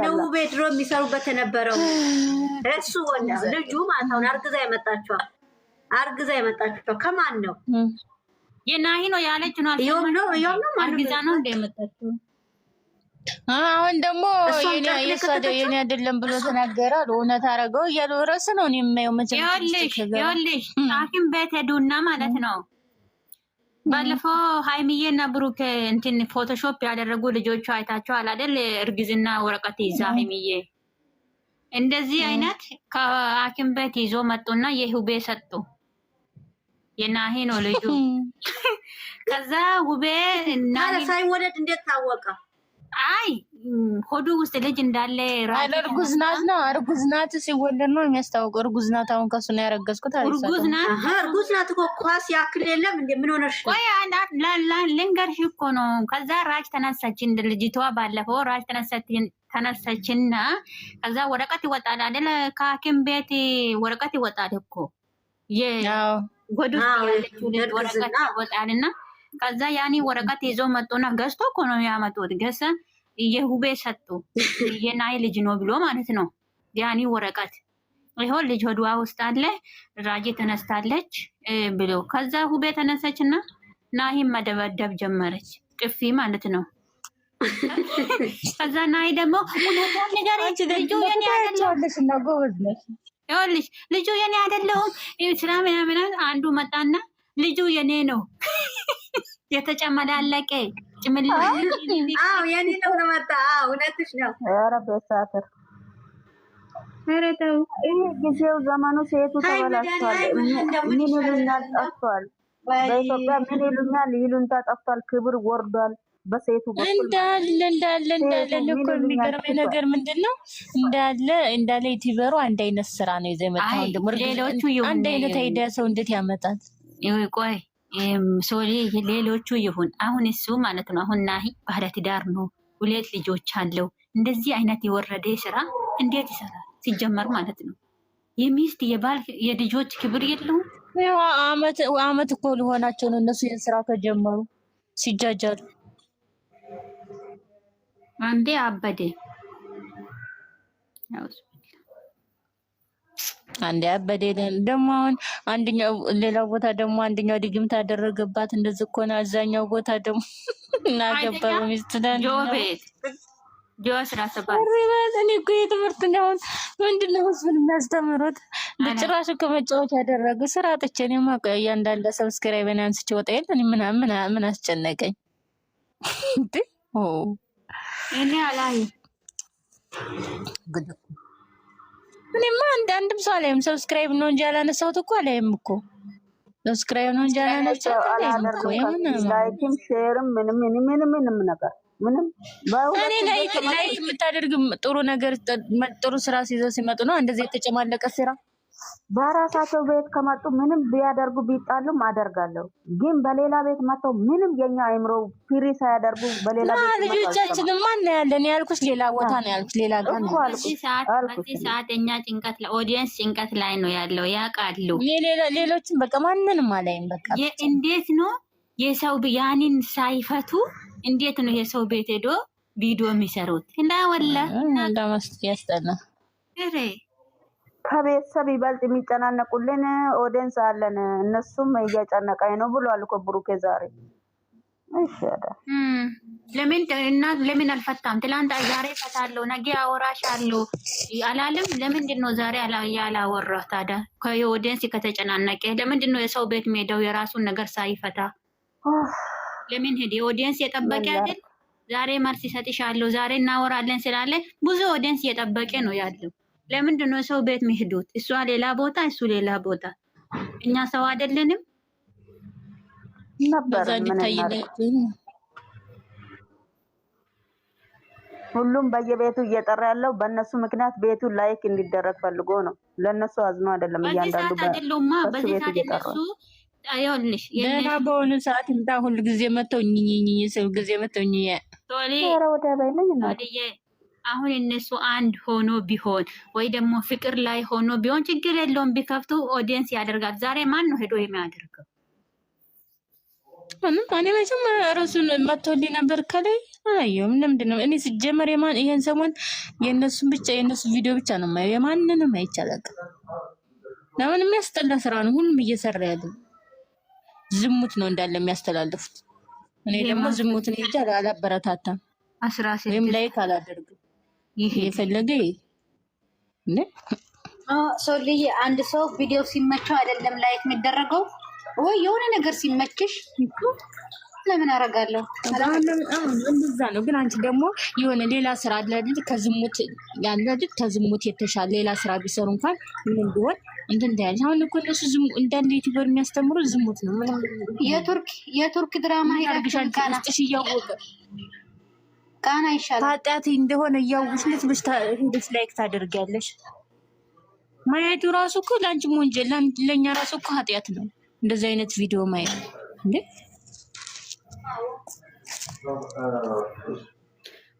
ነው ቤት ድሮ የሚሰሩበት የነበረው እሱ ወላ ልጁ ማታውን አርግዛ የመጣችው ከማን ነው? የናሂ ነው ያለች ነው አርግዛ ነው እንደመጣችው። አሁን ደግሞ የኔ አይደለም ብሎ ተናገራል። እውነት አረገው እያሉ ረስ ነው የሚያየው መቼም ይኸውልሽ ሐኪም ቤት ሄዱና ማለት ነው። ባለፈው ሃይሚዬና ብሩክ እንትን ፎቶሾፕ ያደረጉ ልጆቹ አይታችኋል አይደል? እርግዝና ወረቀት ይዛ ሃይሚዬ እንደዚህ አይነት ከሐኪም ቤት ይዞ መጡና የሁቤ ሰጡ። የናሂ ነው ልጁ። ከዛ ሁቤ እና ሳይወለድ እንዴት ታወቀ? አይ ሆዱ ውስጥ ልጅ እንዳለ እርጉዝ ናት ነው። እርጉዝ ናት ሲወለድ ነው የሚያስታውቀው። እርጉዝ ናት። አሁን ከሱ ነው ያረገዝኩት አለች። እርጉዝ ናት እኮ ኳስ ያክል የለም እንዴ? ምን ሆነሽ? ቆይ ልንገርሽ እኮ ነው። ከዛ ራጅ ተነሳች እንደ ልጅቷ ባለፈው ራጅ ተነሳችና ከዛ ወረቀት ይወጣል አይደል? ከሐኪም ቤት ወረቀት ይወጣል እኮ የሆዱ ያለችው ወረቀት ይወጣልና ከዛ ያኒ ወረቀት ይዞ መጡና ገዝቶ እኮ ነው ያመጡት። ገሰ የሁቤ ሰጡ። የናሂ ልጅ ነው ብሎ ማለት ነው። ያኒ ወረቀት ይሁን ልጅ ሆዷ ውስጥ አለ ራጄ ተነስታለች ብሎ ከዛ ሁቤ ተነሳችና ናሂ መደበደብ ጀመረች። ጥፊ ማለት ነው። ከዛ ናሂ ደግሞ ሁለቱም ንገረች ልጁ የኔ አይደለም ይኸውልሽ ልጁ የኔ አይደለም ስራ ምናምን አንዱ መጣና ልጁ የኔ ነው የተጨመላለቀ ጭምል የኔ ነው ለመጣ እውነትሽ ነው። ኧረ በሳተር ኧረ ተው ይሄ ጊዜው ዘመኑ ሴቱ ተበላሽቷል። ምን ይሉኛል ጠፍቷል። በኢትዮጵያ ምን ይሉኛል ይሉንታ ጠፍቷል። ክብር ወርዷል። በሴቱ እንዳለ እኮ የሚገርመኝ ነገር ምንድነው እንዳለ ዩቲዩበሩ አንድ አይነት ስራ ነው ይዘው የመጣው። ሌሎቹ አንድ አይነት አይዲያ ሰው እንዴት ያመጣል? ቆይ ሶሪ ሌሎቹ ይሁን። አሁን እሱ ማለት ነው አሁን ናሂ ባለ ትዳር ነው፣ 2 ልጆች አለው። እንደዚህ አይነት የወረደ ስራ እንዴት ይሰራል? ሲጀመር ማለት ነው የሚስት የባል የልጆች ክብር የለውም። ያው አመት እኮ ሊሆናቸው ነው እነሱ ይሄን ስራ ከጀመሩ ሲጃጃሉ። አንዴ አበደ አንዴ አበደ ደግሞ አሁን አንደኛው ሌላው ቦታ ደግሞ አንደኛው ድግምት አደረገባት። እንደዚህ እኮ ነው። አዛኛው ቦታ ደግሞ እናገባ በሚስት ዳን ጆስ ራስባት እኔ እኮ የትምህርት ነው ምንድነው ህዝብን የሚያስተምሩት? በጭራሽ እኮ መጫወት ያደረጉ ስራ አጥቼ ነው ማቀያ እያንዳንዱ ሰብስክራይብ እና አንስቼ ወጣ የለን ምን አስጨነቀኝ እንዴ? እኔ አላይ ግድ እኔማ አንድም ሰው አላየም። ሰብስክራይብ ነው እንጂ ያላነሳሁት እኮ አላየም እኮ ሰብስክራይብ ነው እንጂ ያላነሳሁት አላየም እኮ ላይክም ሼርም ምንም ነገር ምንም እኔ ላይክ የምታደርግ ጥሩ ነገር ጥሩ ስራ ሲይዘው ሲመጡ ነው እንደዚህ የተጨማለቀ ስራ። በራሳቸው ቤት ከመጡ ምንም ቢያደርጉ ቢጣሉም አደርጋለሁ። ግን በሌላ ቤት መጥተው ምንም የኛ አይምሮ ፍሪ ሳያደርጉ በሌላ ቤት ልጆቻችን ማን ያለን ያልኩሽ ሌላ ቦታ ነው ያልኩሽ ሌላ ጋር ነው። በዚህ ሰዓት እኛ ጭንቀት ለኦዲየንስ ጭንቀት ላይ ነው ያለው ያውቃሉ። ሌሎችን በቃ ማንንም አላይም። በቃ እንዴት ነው የሰው ያንን ሳይፈቱ እንዴት ነው የሰው ቤት ሄዶ ቪዲዮ የሚሰሩት? እና ወላ እንዳመስጥ ያስጠላ ከቤተሰብ ይበልጥ የሚጨናነቁልን ኦዲየንስ አለን። እነሱም እያጨነቀኝ ነው ብሏል እኮ ብሩኬ ዛሬ። እሺ ለምን አልፈታም? ትላንት ዛሬ ፈታለሁ ነገ አወራሻለሁ አላለም? ለምንድን ነው ዛሬ ያላወራው ታዲያ? ከኦዲየንስ ከተጨናነቀ ለምንድን ነው የሰው ቤት ሜዳው የራሱን ነገር ሳይፈታ ለምን ሄደ? ኦዲየንስ የጠበቀ አይደል? ዛሬ መልስ ይሰጥሻለሁ ዛሬ እናወራለን ስላለ ብዙ ኦዲየንስ እየጠበቀ ነው ያለው። ለምንድን ነው ሰው ቤት የሚሄዱት? እሷ ሌላ ቦታ እሱ ሌላ ቦታ። እኛ ሰው አይደለንም ነበር? ሁሉም በየቤቱ እየጠራ ያለው በእነሱ ምክንያት ቤቱ ላይክ እንዲደረግ ፈልጎ ነው። ለእነሱ አዝኖ አይደለም። እያንዳንዱ በዚህ ሰዓት እነሱ አይሆንልሽ የኔ በሆነ ሰዓት እንታ ሁሉ ጊዜ መተው ሰው ጊዜ መተው ቶሊ አሁን እነሱ አንድ ሆኖ ቢሆን ወይ ደግሞ ፍቅር ላይ ሆኖ ቢሆን ችግር የለውም። ቢከፍቱ ኦዲየንስ ያደርጋል። ዛሬ ማን ነው ሄዶ የሚያደርገው? ምንም እኔ መቼም ራሱን መጥቶልኝ ነበር ከላይ አላየሁም። ለምንድን ነው እኔ ሲጀመር ይሄን ሰሞን የእነሱን ብቻ የእነሱ ቪዲዮ ብቻ ነው የማየው። የማንንም አይቻልም። ለምን የሚያስጠላ ስራ ነው ሁሉም እየሰራ ያለው። ዝሙት ነው እንዳለ የሚያስተላልፉት። እኔ ደግሞ ዝሙትን ሄጄ አላበረታታም ወይም ላይክ አላደርግም። ይሄ የፈለገ እንዴ ሶልዬ አንድ ሰው ቪዲዮ ሲመቸው አይደለም ላይክ የሚደረገው ወይ የሆነ ነገር ሲመችሽ ለምን አደርጋለሁ እንደዛ ነው። ግን አንቺ ደግሞ የሆነ ሌላ ስራ አለ አይደል? ከዝሙት ያለ አይደል? ከዝሙት የተሻለ ሌላ ስራ ቢሰሩ እንኳን ምን ቢሆን እንትን ታያለሽ። አሁን እኮ እነሱ ዝሙት እንዳለ ዩቲዩበር የሚያስተምሩ ዝሙት ነው። የቱርክ ድራማ ያርግሻል ውስጥሽ እያወቀ ቃና ይሻላል። ኃጢአት እንደሆነ እያወቅሽ ልትብሽ ሄደሽ ላይክ ታደርጊያለሽ። ማየቱ ራሱ እኮ ለአንቺም ወንጀል ለእኛ ራሱ እኮ ኃጢአት ነው። እንደዚህ አይነት ቪዲዮ ማየት እንዴ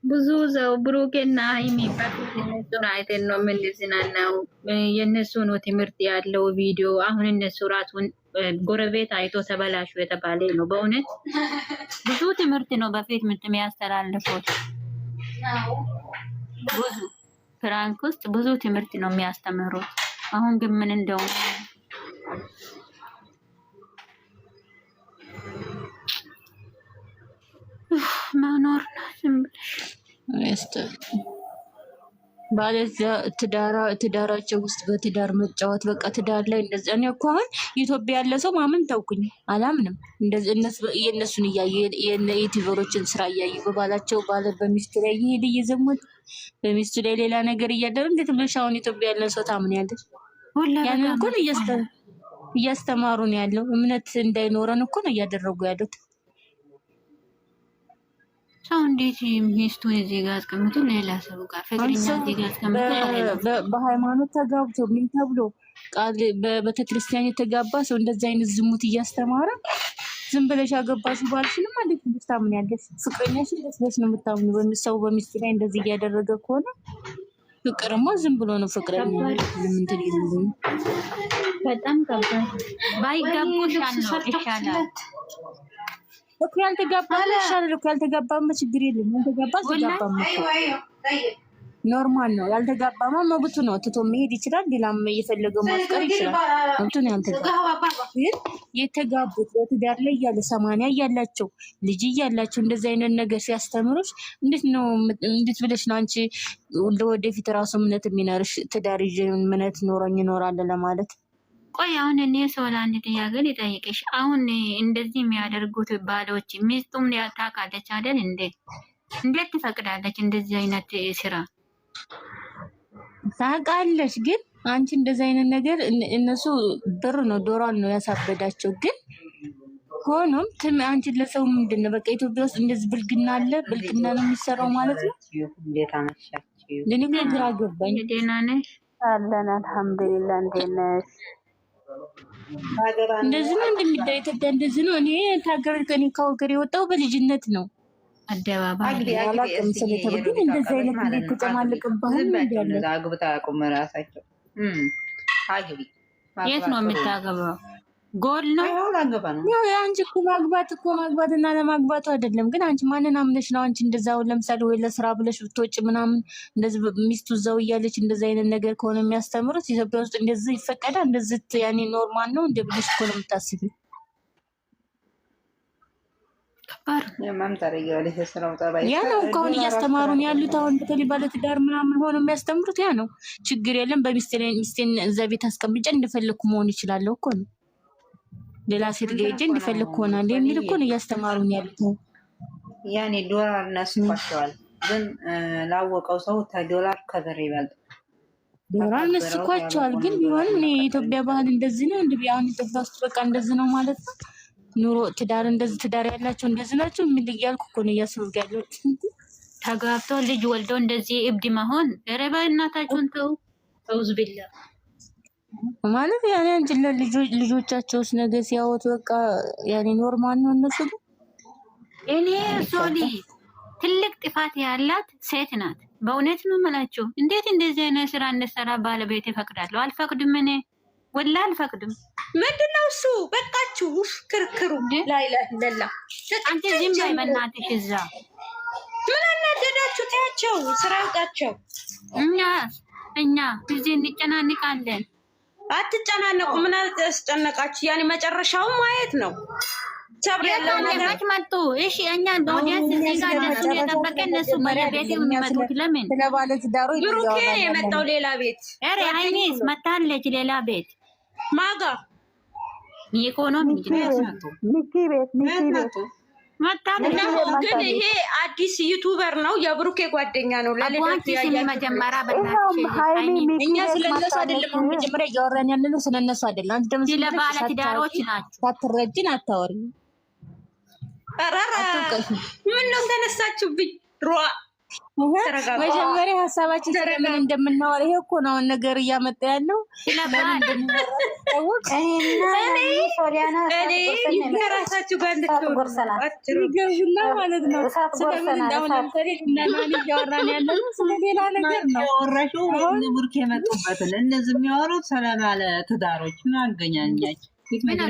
ብዙ ሰው ብሩኬና የሚባል እነሱን አይተን ነው የምንዝናናው። የእነሱ ነው ትምህርት ያለው ቪዲዮ። አሁን እነሱ ራሱን ጎረቤት አይቶ ተበላሹ የተባለ ነው። በእውነት ብዙ ትምህርት ነው በፊት የሚያስተላልፉት። ብዙ ፍራንክ ውስጥ ብዙ ትምህርት ነው የሚያስተምሩት። አሁን ግን ምን እንደው መኖር ነው ዝም ብለሽ ባለዛ ትዳራቸው ውስጥ በትዳር መጫወት በቃ ትዳር ላይ እንደዛ። እኔ እኮ አሁን ኢትዮጵያ ያለ ሰው ማመን ተውኩኝ፣ አላምንም። እንደዚህ የእነሱን እያዩ የዩቲዩበሮችን ስራ እያዩ በባላቸው በሚስቱ ላይ እየሄደ እየዘሙት በሚስቱ ላይ ሌላ ነገር እያደረገ እንዴት ብለሽ አሁን ኢትዮጵያ ያለ ሰው ታምኛለሽ? ያንን እኮ እያስተማሩ ነው ያለው። እምነት እንዳይኖረን እኮ ነው እያደረጉ ያሉት። ሰው እንዴት ሚስቱን እዚህ ጋር አስቀምጦ ሌላ ሰው ጋር ፍቅረኛ እዚህ ጋር አስቀምጦ በሃይማኖት ተጋብቶ ምን ተብሎ ቃል በቤተክርስቲያን የተጋባ ሰው እንደዚህ አይነት ዝሙት እያስተማረ ዝም ብለሽ ያገባሽው ባልሽንም ማለት ነው ታምኛለሽ? ፍቅረኛሽን ለስለሽ ነው የምታምኑ። ሰው በሚስቱ ላይ እንደዚህ እያደረገ ከሆነ ፍቅርማ ዝም ብሎ ነው ፍቅረኛ ምን ትልልኝ በጣም ከባድ ባይጋቡ ይሻላል እኮ ያልተጋባ ይሻላል እኮ ያልተጋባማ ችግር የለም። ያልተጋባ ተጋባማ ኖርማል ነው። ያልተጋባማ መብቱ ነው። ትቶ መሄድ ይችላል። ሌላም እየፈለገው ማፍቀር ይችላል። መብቱ ነው። ያልተጋባ ግን የተጋቡት በትዳር ላይ ያለ 80 ያላቸው ልጅ ያላቸው እንደዚህ አይነት ነገር ሲያስተምሩሽ እንዴት ብለሽ ነው አንቺ ለወደፊት ራሱ እምነት የሚኖርሽ? ትዳር ይዤ እምነት ኖረኝ እኖራለሁ ለማለት ቆይ አሁን እኔ ሰው ለአንድ ጥያቄ ልጠይቅሽ። አሁን እንደዚህ የሚያደርጉት ባሎች ሚስቱም ታውቃለች አይደል? እንዴት ትፈቅዳለች እንደዚህ አይነት ስራ? ታውቃለች። ግን አንቺ እንደዚህ አይነት ነገር እነሱ ብር ነው ዶላር ነው ያሳበዳቸው። ግን ሆኖም አንቺ ለሰው ምንድን ነው በቃ ኢትዮጵያ ውስጥ እንደዚህ ብልግና አለ። ብልግና ነው የሚሰራው ማለት ነው። ለኔ ግራ ገባኝ። ደህና ነሽ? አለን አልሐምዱሊላህ። እንዴት ነሽ? እንደዚህ ነው እንደሚዳይ ኢትዮጵያ እንደዚህ ነው። እኔ ታገር ከኔ ከሀገር የወጣው በልጅነት ነው። አደባባይ አላውቅም ስለተበደለ እንደዚህ አይነት እንዴት ተጨማልቅባህ እንዴ? አግብታ ቆመ ራሳቸው አግቢ የት ነው የምታገባው? ጎል ነው ያው አንቺ እኮ ማግባትና ለማግባቱ አይደለም። ግን አንቺ ማንን አምነሽ ነው አንቺ እንደዛው ለምሳሌ ወይ ለስራ ብለሽ ብትወጪ ምናምን እንደዚህ ሚስቱ እዛው እያለች እንደዚህ አይነት ነገር ከሆነ የሚያስተምሩት ኢትዮጵያ ውስጥ እንደዚህ ይፈቀዳል? እንደዚህ ያኔ ኖርማል ነው እንደ ብለሽ እኮ ነው የምታስቢው። ያ ነው እኮ አሁን እያስተማሩን ያሉት። አሁን በተለይ ባለትዳር ምናምን ሆኖ የሚያስተምሩት ያ ነው። ችግር የለም በሚስቴን እዛ ቤት አስቀምጬ እንደፈለኩ መሆን ይችላለሁ እኮ ነው። ሌላ ሴት ጋር ሄጄ እንደፈለኩ ሆናለሁ የሚል እኮ ነው እያስተማሩን ያሉት። ያኔ ዶላር ነስኳቸዋል። ግን ላወቀው ሰው ከዶላር ከብር ይበልጥ ዶላር ነስኳቸዋል። ግን ቢሆንም እኔ የኢትዮጵያ ባህል እንደዚህ ነው። እንደ አሁን ኢትዮጵያ ውስጥ በቃ እንደዚህ ነው ማለት ነው። ኑሮ ትዳር እንደዚህ ትዳር ያላቸው እንደዚህ ናቸው። ምን እያልኩ እኮ ነው እያስብክ ያለው። ተጋብተው ልጅ ወልደው እንደዚህ እብድ መሆን ረባ እናታቸውን ተውዝ ቢላ ማለት ያኔ አንቺ ልጆቻቸውስ ነገ ሲያወጡ በቃ ያኔ ኖርማል ነው እነሱ። እኔ ሶሊ ትልቅ ጥፋት ያላት ሴት ናት። በእውነት ነው የምላችሁ። እንዴት እንደዚህ አይነት ስራ እንሰራ ባለቤት ይፈቅዳለሁ? አልፈቅድም። እኔ ወላ አልፈቅድም። ምንድነው እሱ? በቃችሁ ክርክሩ ላይ ለላ አንቺ ዝም በይ በእናትሽ። እዛ ምን አናደዳችሁ? ታያቸው ስራ ያውቃቸው። እኛ እዚህ እንጨናንቃለን። አትጨናነቁ። ምን አስጨነቃችሁ? ያኔ መጨረሻውን ማየት ነው። ሰብር ያለው ነገር መጡ። እሺ እኛ ዶዲያስ እዚህ ጋር እነሱ የጠበቀ እነሱ በየቤት የሚመጡት ለምን? ብሩኬ የመጣው ሌላ ቤት። ኧረ አይኔስ መታለች ሌላ ቤት ማጋ የኢኮኖሚ ሚኪ ቤት መታለች። ግን ይሄ አዲስ ዩቱበር ነው፣ የብሩኬ ጓደኛ ነው። ለሌሎች ያየ መጀመሪያ በእናትሽ እኛ ስለነሱ አይደለም መጀመሪያ እያወራን ያለነው ስለነሱ አይደለም። አንቺ ደግሞ ስለ ባለ ትዳሮች ናቸው። ሳትረጅን አታወሪ። አራራ ምን ነው ተነሳችሁብኝ? ሩዋ መጀመሪያ ሀሳባችን ስለምን እንደምናወራ ይሄ እኮ ነው ነገር እያመጣ ያለው። ከራሳችሁ ጋር እንድትገቡና ማለት ነው። ስለምን እንዳሁን ለምሳሌ እናማን እያወራን ያለው ስለሌላ ነገር ነው። ያወራሽው ብሩክ የመጡበትን እነዚህ የሚያወሩት ስለባለ ትዳሮች ምን አገኛኛች?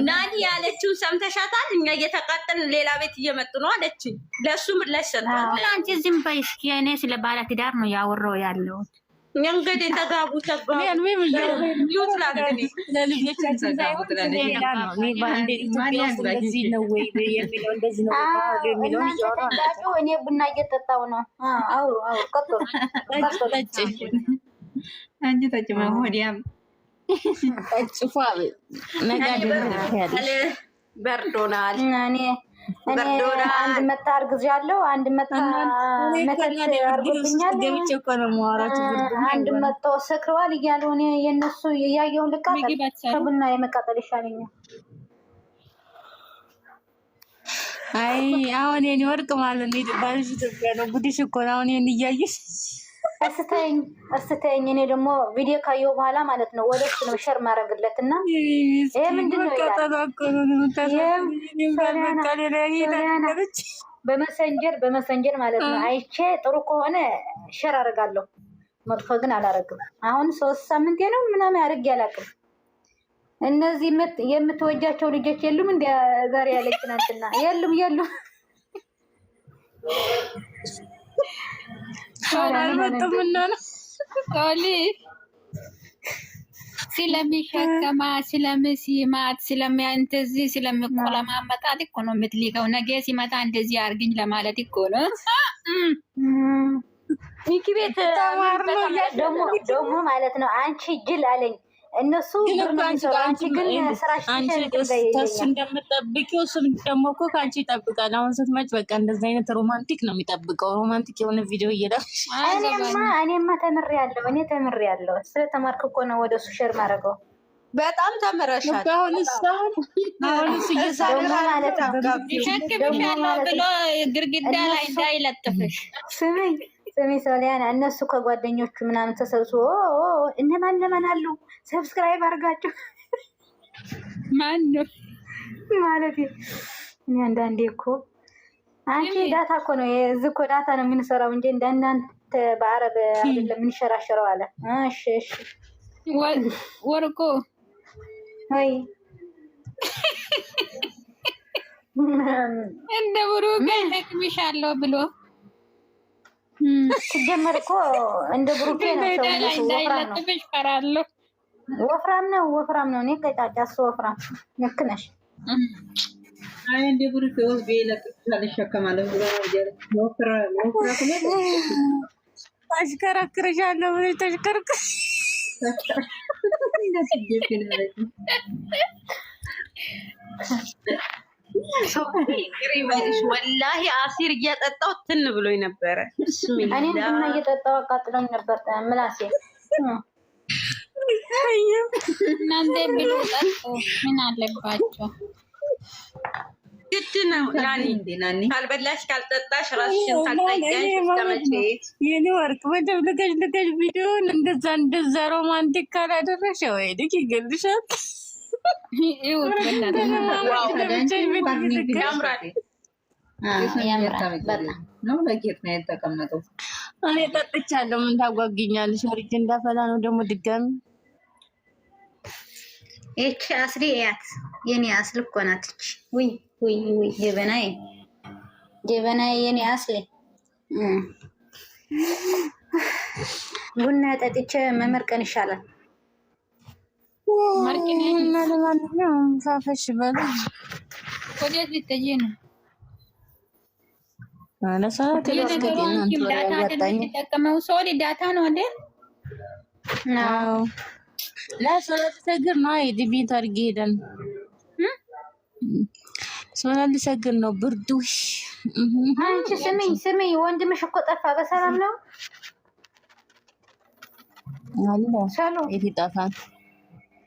ናኒ ያለችውን ሰምተሻታል? እኛ እየተቃጠልን ሌላ ቤት እየመጡ ነው አለችኝ። ለእሱ ምላሽ ሰጥታለች። አንቺ ዝም በይ እስኪ። እኔ ስለ ባለ ትዳር ነው ያወራው ያለሁት። እንግዲህ ተጋቡ ሚውት ላግኝ ለልጆቻችን ሳይሆን ሌላ ነው። በአንድ ኢትዮጵያ ውስጥ እንደዚህ ነው ወይ የሚለው እንደዚህ ነው የሚለው እያወራሁ እኔ ቡና እየጠጣሁ ነው። አውሩ ቀጥሉ። አንቺ ጠጪ ወዲያም እጭፋ በርዶናል። አንድ መታ አርግዣለሁ፣ አንድ መታ መተት አርጎብኛል፣ አንድ መቶ ሰክረዋል እያሉ እኔ የእነሱ እያየሁ ልቃጠል ከቡና የመቃጠል ይሻለኛል። አይ አሁን የኔ ወርቅ ማለት ነው ባልሽ ኢትዮጵያ ነው። ጉድሽ እኮ ነው። አሁን ይሄን እያየሽ እስተኝ እኔ ደግሞ ቪዲዮ ካየሁ በኋላ ማለት ነው ወደ እሱ ነው ሸር ማድረግለት እና ይሄ ምንድን ነው በመሰንጀር ማለት ነው አይቼ ጥሩ ከሆነ ሸር አደርጋለሁ፣ መጥፎ ግን አላረግም። አሁን 3 ሳምንት ነው ምናምን አድርጌ አላውቅም። እነዚህ የምትወጃቸው ልጆች የሉም እንደ ዛሬ ያለች ትናንትና የሉም አልመጡምና ነው ስለሚሸከማ ስለምሲማት ስለሚያንተዚህ ስለሚቆለማመጣት እኮ ነው የምትሊቀው። ነገ ሲመጣ እንደዚህ አርግኝ ለማለት እኮ ነው። ሚኪ ቤት ደግሞ ማለት ነው አንቺ ጅል አለኝ። እነሱ አንቺ ግን ስራሽ ተሱ እንደምጠብቂው እሱም ደግሞ እኮ ከአንቺ ይጠብቃል። አሁን ስትመጭ በቃ እንደዚህ አይነት ሮማንቲክ ነው የሚጠብቀው። ሮማንቲክ የሆነ ቪዲዮ እየላክሽ እኔማ ተምሬያለሁ። እኔ ተምሬያለሁ። ስለተማርክ እኮ ነው ወደ እሱ ሼር ማድረገው። በጣም ተምረሻል። አሁንስ እየሳለ ማለት ሸክምሻለሁ ብሎ ግርግዳ ላይ እንዳይለጥፍሽ። ስሚ ሶሊያና፣ እነሱ ከጓደኞቹ ምናምን ተሰብስቦ እነማን አሉ ሰብስክራይብ አድርጋቸው ማን ነው ማለት እኔ አንዳንዴ እኮ አንቺ ዳታ እኮ ነው የዚህ እኮ ዳታ ነው የምንሰራው እንጂ እንደናንተ በአረብ አይደለም የምንሸራሸረው አለ። እሺ ወርቆ ወይ እንደ ብሩክ ሸክምሻለሁ ብሎ ሲጀመር እኮ እንደ ብሩኬ ነው ወፍራም ነው። እኔ ቀጫጫ እሱ ወፍራም። ልክ ነሽ። አይ እንደ ብሩኬ ወዝ ቢለጥፋል ይሸከማለሁ ብሎ አሽከረክርሻለሁ ብሎ ተሽከርክር ወላሂ አሲር እያጠጣው ትን ብሎኝ ነበረ። እኔ ቡና እየጠጣው አቃጥሎኝ ነበር ምላሴ። እናንተ ብሎ ጠጡ ምን አለባቸው? ግድ ነው ናኒ ካልበላሽ ካልጠጣሽ ራስሽን ታልጠያሽ ተመቼ የኔ ወርቅ በደም ልገሽ ቪዲዮን እንደዛ ሮማንቲክ ካላደረሽ ወይ ልክ ይገልሻል። ለጌጥ ነው የተቀመጠው። እኔ ጠጥቻለሁ። ምን ታጓጊኛለሽ? ወርጅ እንዳፈላ ነው ደግሞ ድጋሚ ይቺ አስሊ ያት የኔ አስል እኮ ናት። ውይ ውይ ውይ ጀበናዬ ጀበናዬ የኔ አስሊ ቡና ጠጥቼ መመርቀን ይሻላል። እና ለማንኛውም ፋፈሽ በሉ። ወዴት ልትሄጂ ነው? ለሰዓት የተጠቀመው ሰው ዳታ ነው አይደል? ነው ለሰዓት ተግር ነው። ዲቢት አድርጌ ሄደን ሶላል ሊሰግር ነው። ብርዱሽ አንቺ ስሚኝ ወንድምሽ እኮ ጠፋ። በሰላም ነው አለ ሰሎ የት ይጠፋል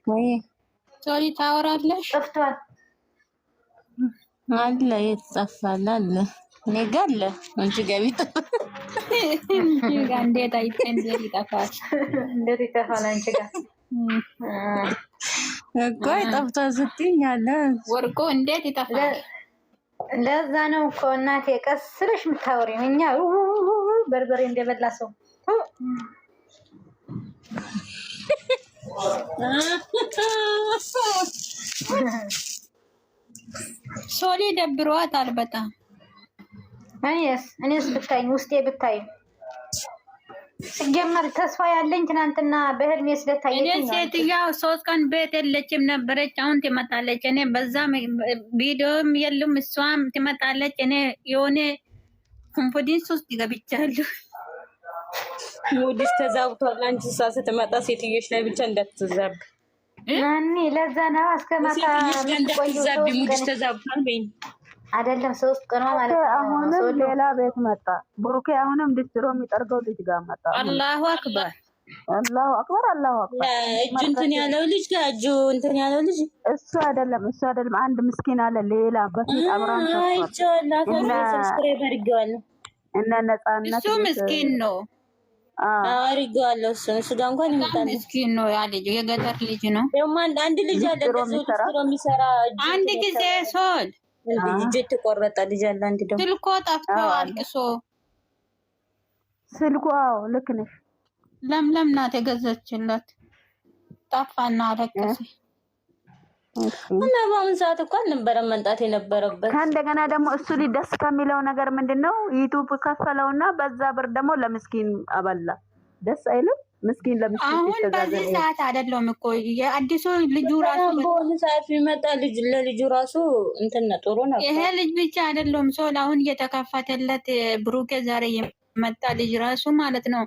ወይ? ሶሪ ታወራለሽ? ጠፍቷል አለ የት ጠፋል? አለ እኔ ጋር አለ አንቺ ጋር ቢጠፋ እንዴት አይተን እንዴት ይጠፋል? እንዴት ይጠፋል? አንቺ ጋር እኮ ጠፍቷ ስትይኝ አለ ወርቆ እንዴት ይጠፋል? ለዛ ነው እኮ እናቴ ቀስ ብለሽ የምታወሪው። እኛ በርበሬ እንደበላ ሰው ሶሊ ደብሯታል በጣም። እኔስ ብታይኝ ውስጤ ብታይ ሲጀመር ተስፋ ያለኝ ትናንትና በህልሜ ስለታየኝ እኔ ሴትዮዋ 3 ቀን ቤት የለችም ነበረች። አሁን ትመጣለች። እኔ በዛ ቪዲዮም የሉም እሷም ትመጣለች። እኔ የሆነ ኮንፊደንስ ውስጥ ገብቻለሁ። ሙድሽ ተዛብቷል። አንቺ እሷ ስትመጣ ሴትዮሽ ላይ ብቻ እንዳትዛብ ማን ለዛ ነው እስከማታ እንዳትዛብ ሙድሽ ተዛብቷል። በይኝ አይደለም 3 ቀን ማለት ነው። አሁንም ሌላ ቤት መጣ ብሩኬ። አሁንም ድስትሮ የሚጠርገው ልጅ ጋር መጣ። አላሁ አክበር አላሁ አክበር አላሁ አክበር። እጁ እንትን ያለው ልጅ ጋር እጁ እንትን ያለው ልጅ እሱ አይደለም አንድ ምስኪን አለ ሌላ በፊት አብራን ሰብስክራይብ አድርጌዋለሁ። እነ ነፃነት እሱ ምስኪን ነው አድርጌዋለሁ። እሱ ጋር እንኳን ይመጣል። ምስኪን ነው ያ ልጅ የገጠር ልጅ ነው። ደግሞ አንድ ልጅ አለ ድስትሮ የሚሰራ አንድ ጊዜ ሶል እጁ የተቆረጠ ልጅ አለ። አንድ ደግሞ ስልኮ ጠፍቶ አልቅሶ ስልኩ ልክ ነሽ። ለምለም ናት የገዛችለት ጠፋና አለቀሰ። እና በአሁኑ ሰዓት እኮ አልነበረም መምጣት የነበረበት። ከእንደገና ደግሞ እሱ ደስ ከሚለው ነገር ምንድነው ዩቲዩብ ከፈለውና በዛ ብር ደግሞ ለምስኪን አበላ። ደስ አይልም? ምስኪን ለምስኪን አሁን በዚህ ሰዓት አይደለም እኮ የአዲሱ ልጁ ራሱ በአሁኑ ሰዓት ቢመጣ ልጅ ለልጁ ራሱ እንትን ጥሩ ነው። ይሄ ልጅ ብቻ አይደለም ሰው አሁን እየተከፈተለት ብሩኬ ዛሬ የመጣ ልጅ ራሱ ማለት ነው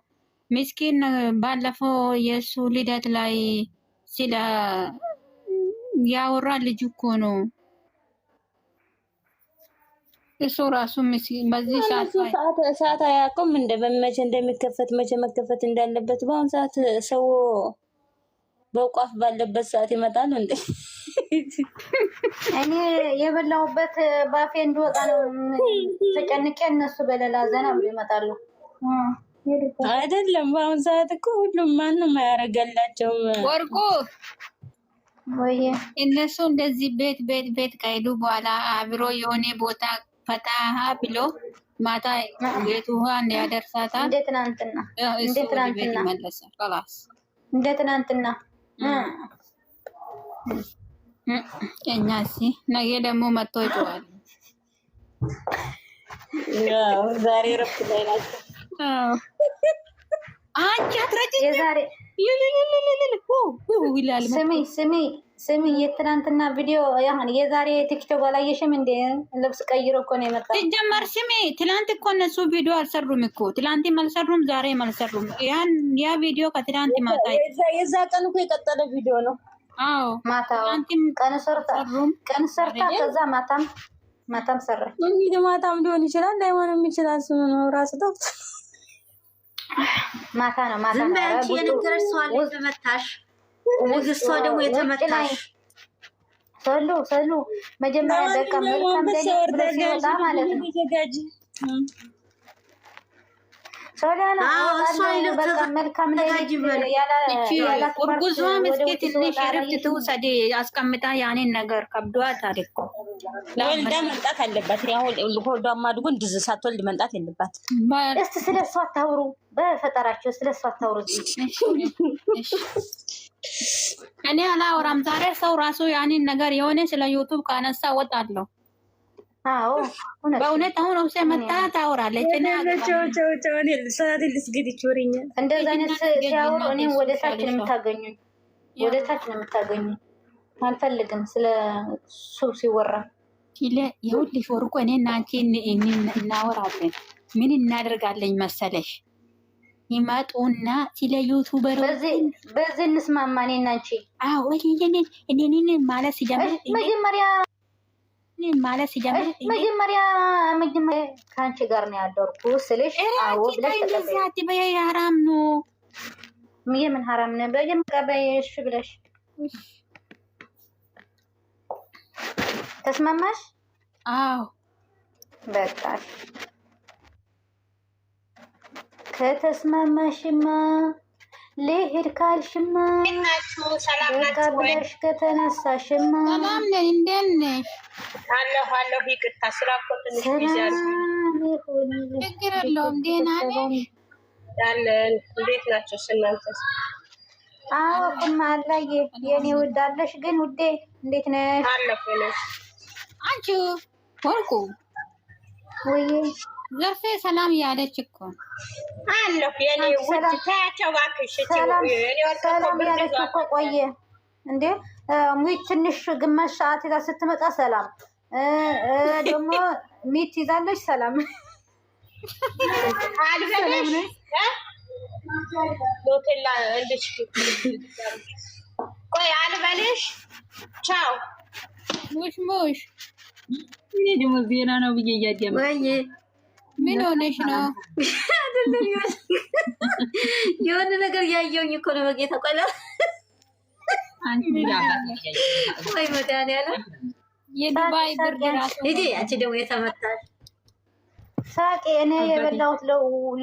ምስኪን። ባለፈው የእሱ ልደት ላይ ስለ ያወራ ልጅ እኮ ነው እሱ ራሱ ምስኪን። በዚህ ሰዓት አያውቅም መቼ እንደሚከፈት መቼ መከፈት እንዳለበት። በአሁኑ ሰዓት ሰው በቋፍ ባለበት ሰዓት ይመጣል እንዴ? እኔ የበላሁበት ባፌ እንዲወጣ ነው ተጨንቄ፣ እነሱ በሌላ ዘና ብሎ ይመጣሉ። አይደለም በአሁኑ ሰዓት እኮ ሁሉም ማንም አያረጋላቸውም። ወርቁ ወይ እነሱ እንደዚህ ቤት ከሄዱ በኋላ አብሮ የሆነ ቦታ ፈታ ብሎ ማታ ቤት ውሃ እንዲያደርሳታል። እንደ ትናንትና ይመለሳል። خلاص እንደ ትናንትና እኛሲ ነገ ደግሞ መጥቶ ይጮሃል። ያው ዛሬ ረፍት ላይ ናቸው። አንቺ አትረጭ የዛሬ ይላል። ስሚ የትናንትና ቪዲዮ ያሁን የዛሬ ቲክቶክ አላየሽም እንዴ? ልብስ ቀይሮ እኮ ነው የመጣው። ሲጀመር ስሚ ትላንት እኮ እነሱ ቪዲዮ አልሰሩም እኮ ትላንትም አልሰሩም ዛሬም አልሰሩም። ያ ቪዲዮ ከትላንት ማታ የዛ ቀን እኮ የቀጠለ ቪዲዮ ነው። አዎ ማታ ቀን ሰርታ ከዛ ማታም ሰራ። እንግዲህ ማታም ሊሆን ይችላል ላይሆንም ይችላል። እሱ ነው ራሱ ጠፍቶ ማታ ነው አንቺ የነገረሽ ሰው አለ የተመታሽ እሷ ደግሞ የተመታሽ ሰሉ መጀመሪያ በቃ መልካም ሲወጣ ማለት ነው። ሶሊያና በቃ መልካም እርጉዟ ምስኪን ትንሽ እረፍት ትውሰድ አስቀምጣ ያኔን ነገር ከብዷታል እኮ ወልዳ መምጣት አለባት። ሆዷም አድጎ እንድዝ ሳትወልድ መምጣት የለባት። እስቲ ስለሷ አታውሩ፣ በፈጠራቸው ስለሷ አታውሩ። እኔ አላወራም ዛሬ። ሰው ራሱ ያንን ነገር የሆነ ስለ ዩቱብ ካነሳ ወጣለሁ። አዎ በእውነት አሁን ኦብሴ መጣ ታወራለች። እኔ እንደዛ አይነት ሲያወሩ እኔም ወደ ታች ነው የምታገኙኝ፣ ወደ ታች ነው የምታገኙኝ። አልፈልግም ስለ ሱብ ሲወራ ይኸውልሽ ወርቆ እኔ እና አንቺ እናወራለን። ምን እናደርጋለኝ መሰለሽ? ይመጡና ስለ ዩቱበር በዚህ እንስማማ። እኔ እና አንቺ እኔ ማለት ሲጀምር መጀመሪያ ከአንቺ ጋር ነው ያደርኩ ስልሽ አዎ ብለሽ ተቀበይ። ሐራም ነው። የምን ሐራም ነው? በጀመሪያ በይሽ ብለሽ ተስማማሽ? አዎ በቃ ከተስማማሽማ ልሄድ ካልሽማ በቃ ብለሽ ከተነሳሽማ ሰላም ነኝ። እንደት ነሽ? አለሁ ይቅርታ ስራ እኮ ትንሽ ቢዚ አልኩኝ። ችግር የለውም። ደህና ነሽ? ያለን እንዴት ናቸው እናንተስ? አዎ ቁማ አላየ የኔ ውድ አለሽ ግን ውዴ እንዴት ነሽ? አለሁ ነሽ አንቺ ወርቁ ወይ ዘርፌ ሰላም ያለች እኮ አለሁ የኔ ውድ ታያቸው እባክሽ። ሰላም ያለች እኮ ቆየ እንዴ ሙይ ትንሽ ግማሽ ሰዓት ይዛ ስትመጣ ሰላም ደግሞ ሚት ይዛለች ሰላም አልበለሽ ሆቴል እንድሽ ቆይ አልበለሽ ቻው ሙሽ እኔ ደግሞ ዜና ነው ብዬ እያዳመጥኩ ወይ ምን ሆነሽ ነው? አይደለም የሆነ ነገር ያየውኝ እኮ ነው። በጌታ ቆላ አንቺ ወይ መድኃኒዓለም የዱባይ ብርድ ራሱ ሂጂ። አንቺ ደግሞ የተመታሽ ሳቄ እኔ የበላሁት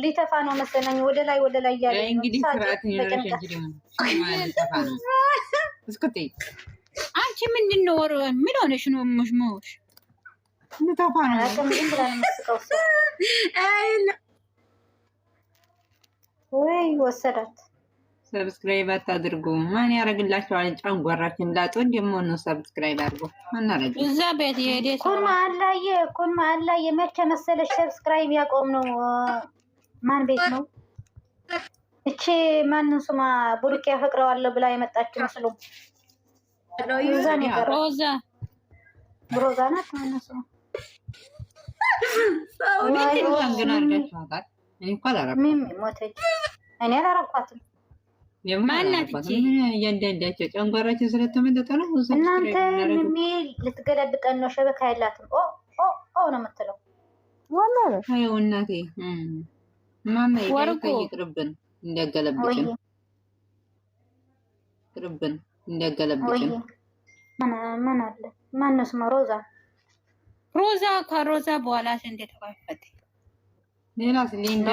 ሊተፋ ነው መሰለኝ። ወደ ላይ ያለ እንግዲህ ስርዓት ይኖርሽ እንጂ ደግሞ ማለት ተፋ ነው። እስከቴ አንቺ ምንድን ነው? ምን ሆነሽ ነው? ሙሽ ተፋ ነው። አቀምጥም ብላ ነው መስቀው ወይ ወሰዳት። ሰብስክራይብ አታድርጉ። ማን ያደርግላችኋል? ጨንጓራችን ላጦን ደግሞ ነው ሰብስክራይብ አድርጉ። አናረግ እዛ ቤት የሄደ ኩን ማላየ መቼ መሰለሽ ሰብስክራይብ ያቆም ነው? ማን ቤት ነው? እቺ ማንን ስማ ቡርኪ ያፈቅረዋለሁ ብላ የመጣችው መስሎ ሮዛ ናት። ማንን ስማ ሞተች። እኔ አላረኳትም። እያንዳንዳቸው ጨንጓራቸው ስለተመለጠ ነው። እናንተ ሚል ልትገለብጠን ነው። ሸበካ የላትም። ነው የምትለው እናቴ ማማ ይቅርብን፣ እንዲያገለብጭን ቅርብን፣ እንዲያገለብጭን ምን አለ ማነው ስማ ሮዛ ከሮዛ በኋላ እንደ ተባፈተ ሌላስ ሊንዳ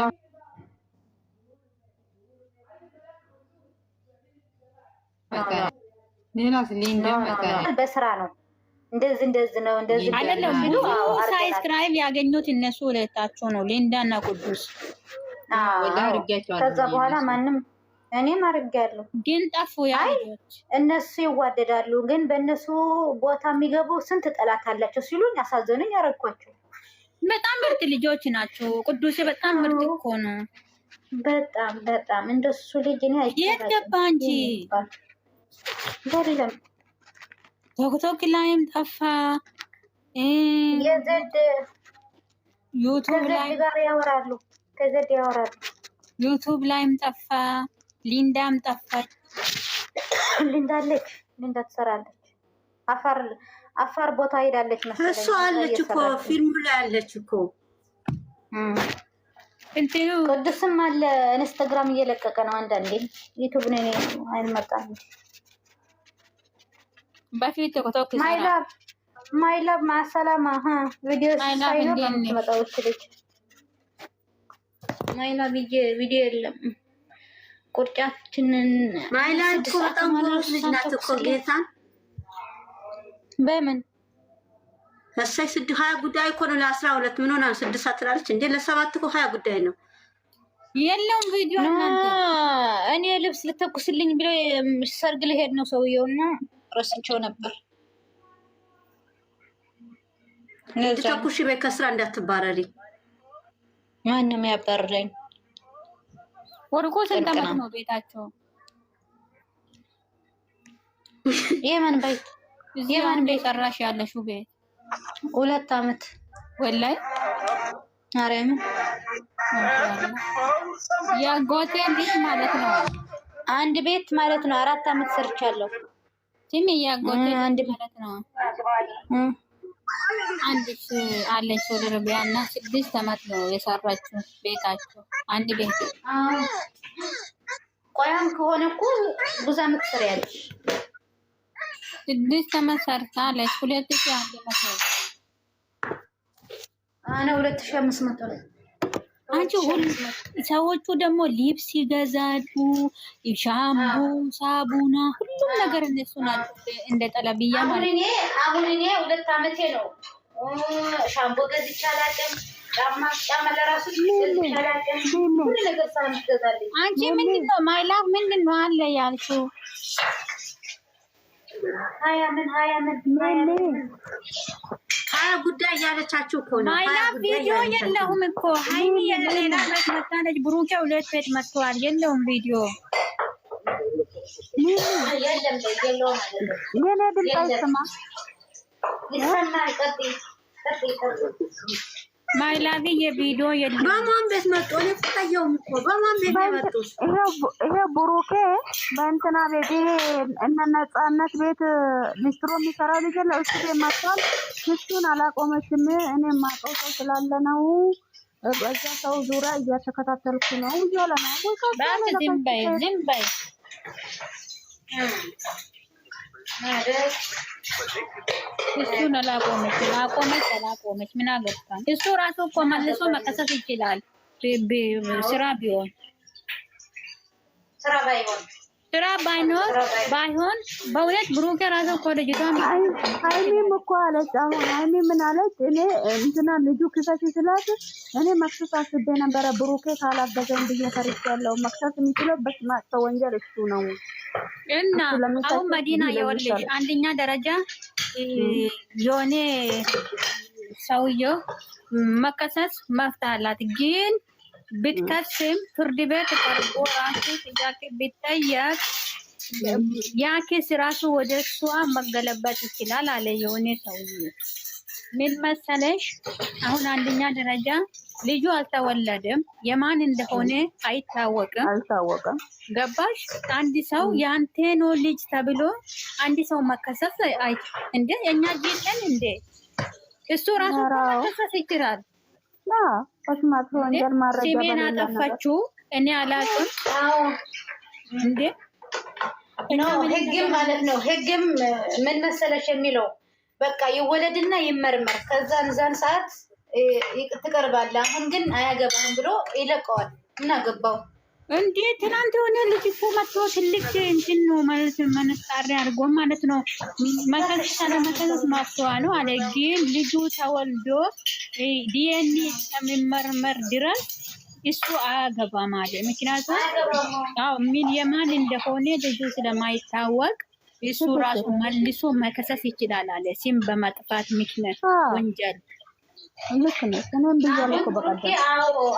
በስራ ነው እንደዚህ ነው አይደለም ሲሉ ሳብስክራይብ ያገኙት እነሱ ሁለታቸው ነው፣ ሊንዳ እና ቅዱስ። ከዛ በኋላ ማንም እኔም አድርጌያለሁ። ግን ጠፉ። ያሉት እነሱ ይዋደዳሉ፣ ግን በእነሱ ቦታ የሚገቡ ስንት ጠላት አላቸው ሲሉኝ አሳዘኑኝ። ያረኳቸው በጣም ምርጥ ልጆች ናቸው። ቅዱስ በጣም ምርጥ እኮ ነው። በጣም እንደሱ ልጅ እኔ የት ገባ እንጂ አይደለም። ቶክቶክ ላይም ጠፋ። የዘድ ዩቱብ ላይ ጋር ያወራሉ፣ ከዘድ ያወራሉ። ዩቱብ ላይም ጠፋ። ሊንዳም ጠፋች። ሊንዳ ትሰራለች። አፋር ቦታ ሄዳለች መሰለኝ። እሷ አለች እኮ ፊልሙ ላይ አለች እኮ። ቅዱስም አለ ኢንስታግራም እየለቀቀ ነው አንዳንዴ። ዩቱብ ነው አይመጣም። በፊት ቲክቶክ ማይ ላቭ ማሰላማ ቪዲዮ ሳይ ነው የምትመጣው ልጅ። ማይ ላቭ ቪዲዮ የለም። ቁርጫችንን ማይ ላቭ እኮ በጣም ጎበዝ ልጅ ናት እኮ ጌታን። በምን እሰይ 20 ጉዳይ እኮ ነው ለ12 ምን ሆና 6 ትላለች እንዴ? ለ7 እኮ 20 ጉዳይ ነው። የለውም ቪዲዮ እናንተ እኔ ልብስ ልተኩስልኝ ብሎ ሰርግ ልሄድ ነው ሰውየውና ረስቸው ነበር። ተኩሽ በይ ከስራ እንዳትባረሪ። ማንም ያባረረኝ ወርቆ ስንተመት ነው ቤታቸው? የማን ቤት? የማን ቤት ሰራሽ ያለሽው ቤት? 2 አመት ወላይ አረም ያጎቴ ቤት ማለት ነው። አንድ ቤት ማለት ነው። 4 አመት ሰርቻለሁ። ሲሚ ያጎቴ አንድ ማለት ነው። አንድ አለች ወደ ቢያና 6 አመት ነው የሰራችው ቤታቸው። አንድ ቤት ቆያም ከሆነ እኮ ብዙ አመት ሰሪያለሽ። 6 አመት ሰርታለች። 2100 አና 2500 ነው። አንቺ ሁሉ ሰዎቹ ደግሞ ሊፕስ ይገዛሉ፣ ሻምፑ፣ ሳቡና ሁሉም ነገር እነሱ ናቸው። እንደ ጠለብያ ማለት ነው። አሁን እኔ 2 አመቴ ነው። ሻምፑ ገዝቼ አላውቅም። ጫማ ለራሱ ገዝቼ አላውቅም። ሁሉ ነገር ሳምትገዛልኝ። አንቺ ምንድነው ማይላፍ ምንድነው አለ ያልሽው? ሀያ ጉዳይ ያለቻችሁ እኮ ነው። ማይላፍ ቪዲዮ የለውም እኮ ሃይሚ የሌላ ቤት መጣለች። ብሩኬ 2 ቤት መጥቷል። የለውም ቪዲዮ የኔ ድምፅ አይሰማ ማይላቪ የቪዲዮ የለም። በማን ቤት መጡ? እኔ ተጠየው እኮ በማን ቤት መጡት? ይሄ ብሩኬ በእንትና ቤት እነ ነፃነት ቤት ሊስትሮ የሚሰራ ልጅ ነው። እሱ ቤት መጥቷል። እሱን አላቆመችም። እኔ ማውቀው ሰው ስላለ ነው። በዛ ሰው ዙሪያ እያተከታተልኩ ነው እያለ ነው። ዝም በይ እሱን አላቆመች ምን አገባን? እሱ ራሱ እኮ መልሶ መከሰስ ይችላል። ስራ ቢሆን ስራ ባይሆን በእውነት ብሩኬ ራሱ እኮ ልጅቷን ሃይሚም እኮ አለች። አሁን ሃይሚ ምን አለች? እኔ እንትና ልጁ ክሰሽ ስላት እኔ መክሰስ አስቤ ነበረ ብሩኬ ካላገዘኝ ብዬ ፈርቻለሁ። መክሰስ የሚችለው በስማቸው ወንጀል እሱ ነው። እና አሁን መዲና የወለች አንደኛ ደረጃ የሆነ ሰውየው መከሰስ መፍት አላት። ግን ብትከስም ፍርድ ቤት ቀርቦ ራሱ ጥያቄ ቢጠየቅ ያ ኬስ ራሱ ወደ እሷ መገለበጥ ይችላል አለ የሆነ ሰውዬ። ምን መሰለሽ አሁን አንደኛ ደረጃ ልጁ አልተወለደም፣ የማን እንደሆነ አይታወቅም። ገባሽ? አንድ ሰው ያንተ ነው ልጅ ተብሎ አንድ ሰው መከሰስ እንደ እኛ ጂለን እንደ እሱ ራሱ መከሰስ ይችላል። ወስማት ወንጀል ማረጃ ሲሜን አጠፋችሁ እኔ አላውቅም እንዴ ነው። ህግም ማለት ነው። ህግም ምን መሰለሽ የሚለው በቃ ይወለድና ይመርመር፣ ከዛን ሰዓት ትቀርባለህ። አሁን ግን አያገባም ብሎ ይለቀዋል። ምን አገባው እንዴ? ትናንት የሆነ ልጅ እኮ መጥቶ ትልቅ እንትን ነው ማለት መነሳሪ አድርጎ ማለት ነው መከሰስ አለመከሰስ ማስተዋ ነው አለ። ግን ልጁ ተወልዶ ዲኤንኤ እስከሚመርመር ድረስ እሱ አያገባም አለ። ምክንያቱም ምን የማን እንደሆነ ልጁ ስለማይታወቅ እሱ ራሱ መልሶ መከሰስ ይችላል አለ። ሲም በማጥፋት ምክንያት ወንጀል ልክ ነው። እኔም ብያለሁ እኮ በቀደም።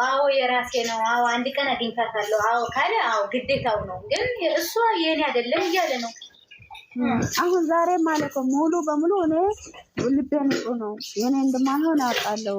አዎ የራሴ ነው። አዎ አንድ ቀን አግኝታታለሁ። አዎ ካለ አዎ ግዴታው ነው። ግን እሷ የኔ አይደለም እያለ ነው። አሁን ዛሬ ማለት ሙሉ በሙሉ እኔ ልቤ ንጹህ ነው። የኔ እንደማይሆን አውቃለሁ።